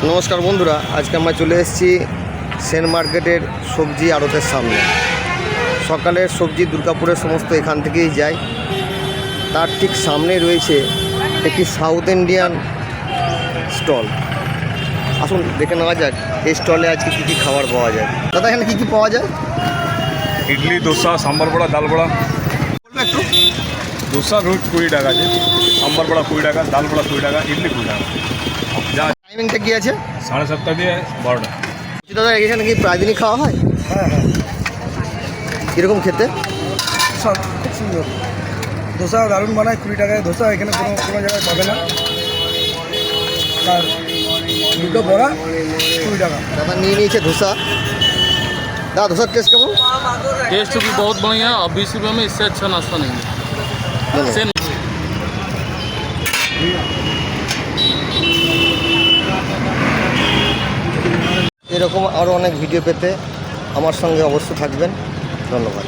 নমস্কার বন্ধুরা, আজকে আমরা চলে এসেছি সেন মার্কেটের সবজি আড়তের সামনে। সকালের সবজি দুর্গাপুরের সমস্ত এখান থেকেই যায়। তার ঠিক সামনে রয়েছে একটি সাউথ ইন্ডিয়ান স্টল। আসুন দেখে নেওয়া যাক এই স্টলে আজকে কী কী খাবার পাওয়া যায়। দাদা, এখানে কী কী পাওয়া যায়? ইডলি, দোসা, সাম্বার বড়া, ডাল বড়া। একটু দোসা রোজ 20 টাকা আছে, সাম্বার বড়া 20 টাকা, ডাল বড়া 20 টাকা, ইডলি 20 টাকা। যা টাইমিংটা কী আছে? 7:30 দিয়ে 12টা। দাদা, এখানে কি প্রায় দিনই খাওয়া হয়? হ্যাঁ হ্যাঁ, কীরকম খেতে? সব খুব সুন্দর। ধোসা দারুণ বানায়, 20 টাকায় ধোসা এখানে কোনো জায়গায় পাবে না। আর দুটো বড়া 20 টাকা। দাদা নিয়ে নিয়েছে ধোসা। দাদা, ধোসার টেস্ট কেমন? टेस्ट भी बहुत बढ़िया और 20 रुपये में इससे अच्छा नाश्ता नहीं है। ধন্যবাদ। এরকম আরও অনেক ভিডিও পেতে আমার সঙ্গে অবশ্য থাকবেন। ধন্যবাদ।